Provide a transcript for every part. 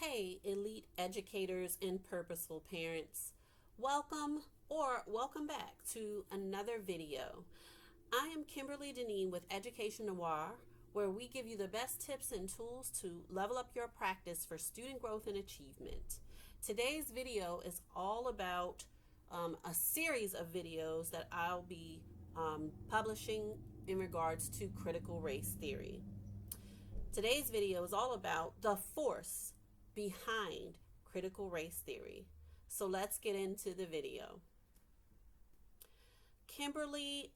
Hey, elite educators and purposeful parents. Welcome back to another video. I am Kimberly Deneen with Education Noir, where we give you the best tips and tools to level up your practice for student growth and achievement. Today's video is all about a series of videos that I'll be publishing in regards to critical race theory. Today's video is all about the force behind critical race theory. So let's get into the video. Kimberlé,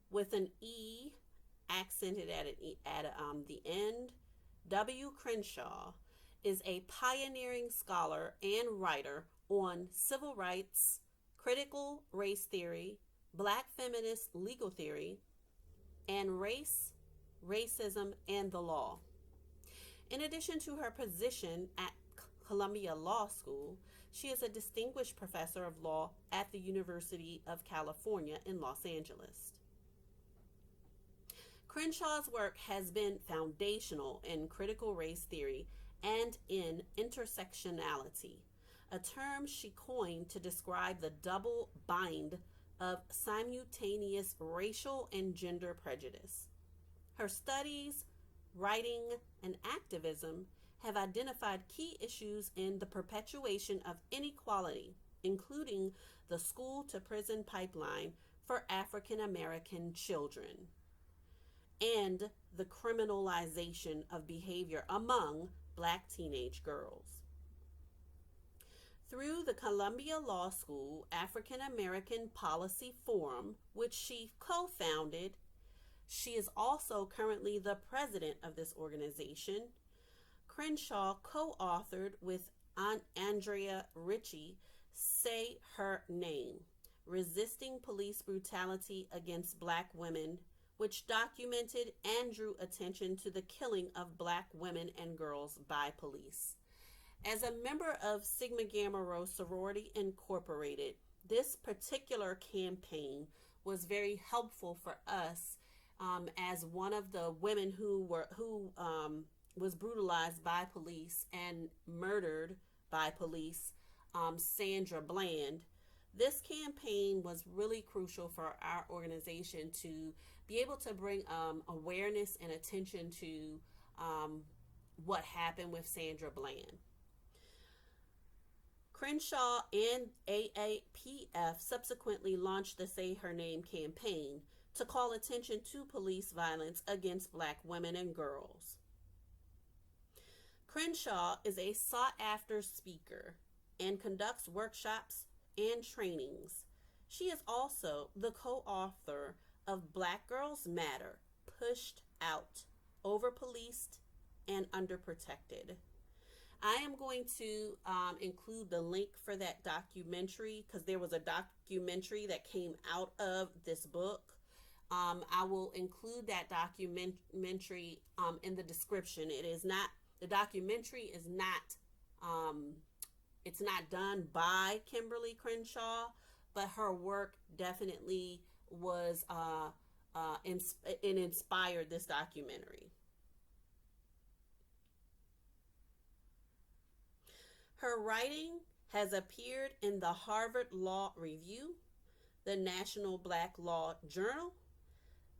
with an E accented at the end, W. Crenshaw, is a pioneering scholar and writer on civil rights, critical race theory, Black feminist legal theory, and race, racism, and the law. In addition to her position at Columbia Law School, she is a distinguished professor of law at the University of California in Los Angeles. Crenshaw's work has been foundational in critical race theory and in intersectionality, a term she coined to describe the double bind of simultaneous racial and gender prejudice. Her studies, writing, and activism have identified key issues in the perpetuation of inequality, including the school-to-prison pipeline for African American children and the criminalization of behavior among Black teenage girls. Through the Columbia Law School African American Policy Forum, which she co-founded, she is also currently the president of this organization. Crenshaw co-authored with Andrea Ritchie Say Her Name, Resisting Police Brutality Against Black Women, which documented and drew attention to the killing of Black women and girls by police. As a member of Sigma Gamma Rho Sorority Incorporated, this particular campaign was very helpful for us as one of the women who was brutalized by police and murdered by police, Sandra Bland. This campaign was really crucial for our organization to be able to bring awareness and attention to what happened with Sandra Bland. Crenshaw and AAPF subsequently launched the Say Her Name campaign to call attention to police violence against Black women and girls. Crenshaw is a sought-after speaker and conducts workshops and trainings. She is also the co-author of Black Girls Matter, Pushed Out, Overpoliced, and Underprotected. I am going to include the link for that documentary because there was a documentary that came out of this book. I will include that documentary in the description. The documentary is not, it's not done by Kimberlé Crenshaw, but her work definitely was, it inspired this documentary. Her writing has appeared in the Harvard Law Review, the National Black Law Journal,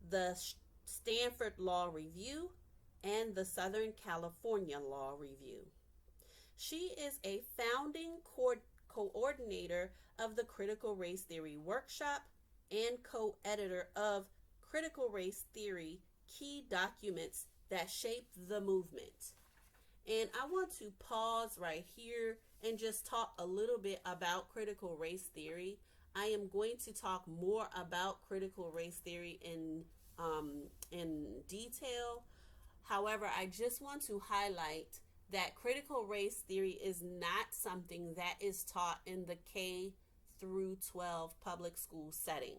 the Stanford Law Review, and the Southern California Law Review. She is a founding coordinator of the Critical Race Theory Workshop and co-editor of Critical Race Theory Key Documents That Shaped the Movement. And I want to pause right here and just talk a little bit about critical race theory. I am going to talk more about critical race theory in detail. However, I just want to highlight that critical race theory is not something that is taught in the K through 12 public school setting.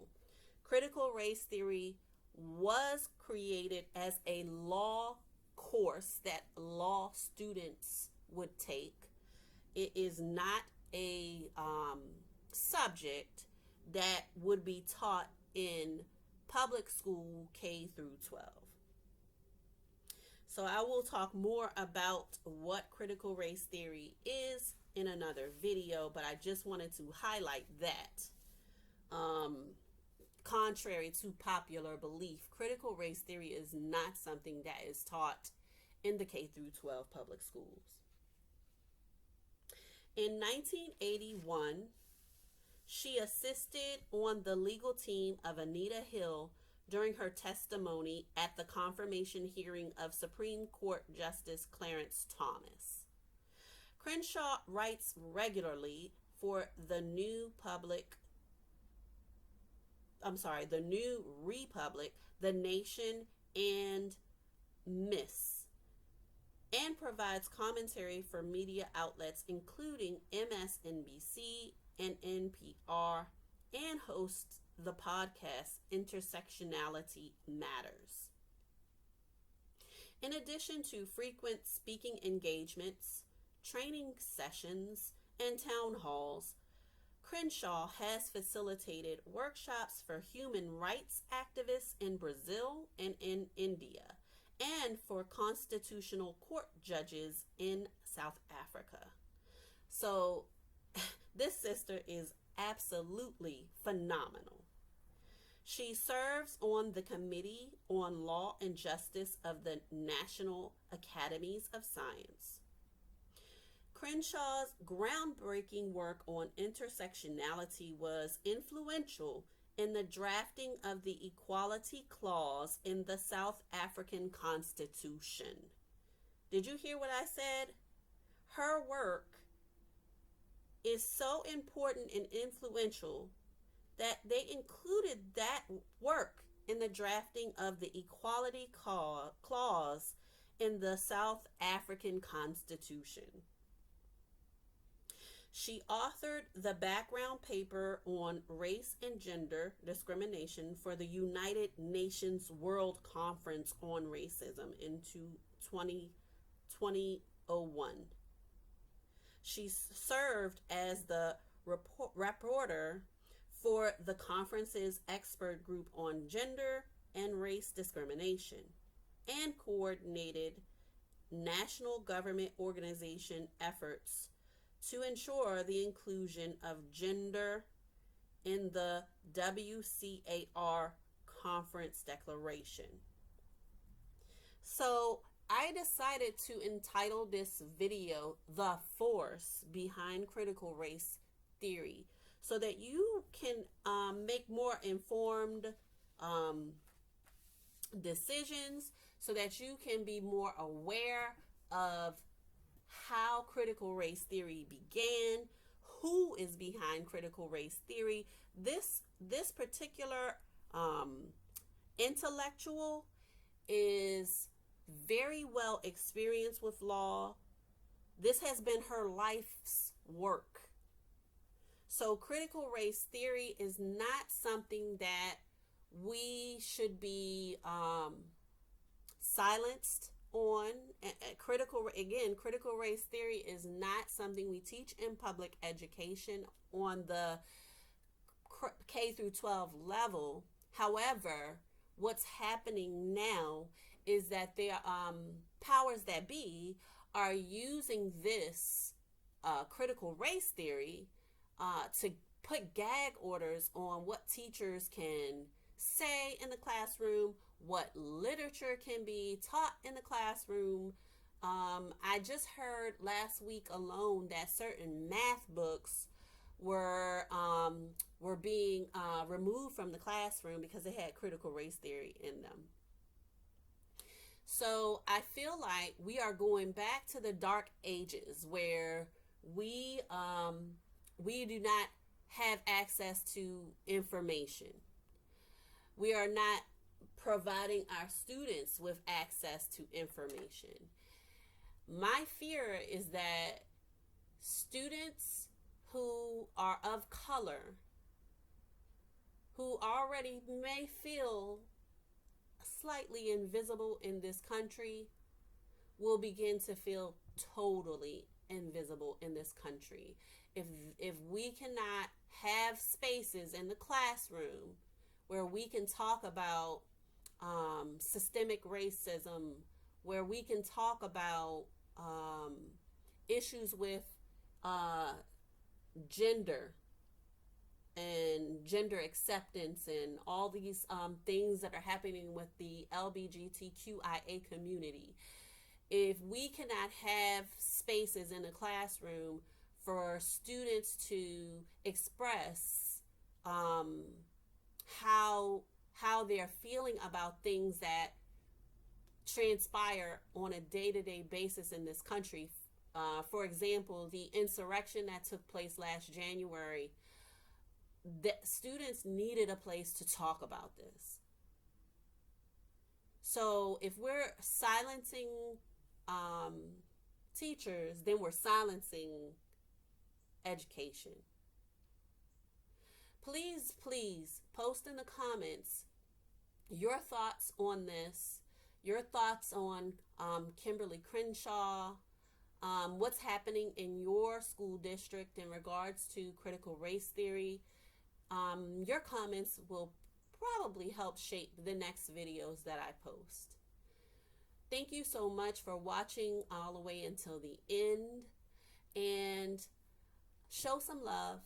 Critical race theory was created as a law course that law students would take. It is not a subject that would be taught in public school K through 12. So I will talk more about what critical race theory is in another video, but I just wanted to highlight that. Contrary to popular belief, critical race theory is not something that is taught in the K through 12 public schools. In 1981, she assisted on the legal team of Anita Hill during her testimony at the confirmation hearing of Supreme Court Justice Clarence Thomas. Crenshaw writes regularly for the New Republic, The Nation, and Miss, and provides commentary for media outlets including MSNBC and NPR, and hosts the podcast Intersectionality Matters. In addition to frequent speaking engagements, training sessions, and town halls, Crenshaw has facilitated workshops for human rights activists in Brazil and in India, and for constitutional court judges in South Africa. So this sister is absolutely phenomenal. She serves on the Committee on Law and Justice of the National Academies of Science. Crenshaw's groundbreaking work on intersectionality was influential in the drafting of the Equality Clause in the South African Constitution. Did you hear what I said? Her work is so important and influential that they included that work in the drafting of the Equality Clause in the South African Constitution. She authored the background paper on race and gender discrimination for the United Nations World Conference on Racism in 2001. She served as the rapporteur for the conference's expert group on gender and race discrimination, and coordinated national government organization efforts to ensure the inclusion of gender in the WCAR conference declaration. So I decided to entitle this video "The Force Behind Critical Race Theory," so that you can make more informed decisions, so that you can be more aware of how critical race theory began, who is behind critical race theory. This particular intellectual is very well experienced with law. This has been her life's work. So critical race theory is not something that we should be silenced on. Critical race theory is not something we teach in public education on the K through 12 level. However, what's happening now is that the powers that be are using this critical race theory to put gag orders on what teachers can say in the classroom, what literature can be taught in the classroom. I just heard last week alone that certain math books were being removed from the classroom because they had critical race theory in them. So I feel like we are going back to the dark ages where we do not have access to information. We are not providing our students with access to information. My fear is that students who are of color, who already may feel slightly invisible in this country, will begin to feel totally invisible in this country. If we cannot have spaces in the classroom where we can talk about systemic racism, where we can talk about issues with uh, gender and gender acceptance and all these things that are happening with the LGBTQIA community. If we cannot have spaces in the classroom for students to express um, how they're feeling about things that transpire on a day-to-day basis in this country. For example, the insurrection that took place last January, the students needed a place to talk about this. So if we're silencing um, teachers, then we're silencing education. Please, please post in the comments your thoughts on this, your thoughts on Kimberlé Crenshaw, what's happening in your school district in regards to critical race theory. Your comments will probably help shape the next videos that I post. Thank you so much for watching all the way until the end, and show some love.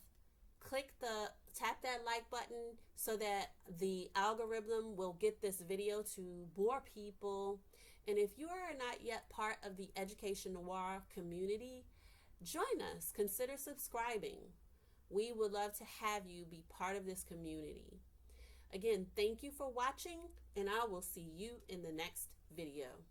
Tap that like button so that the algorithm will get this video to more people. And if you are not yet part of the Education Noir community, join us. Consider subscribing. We would love to have you be part of this community. Again, thank you for watching, and I will see you in the next video.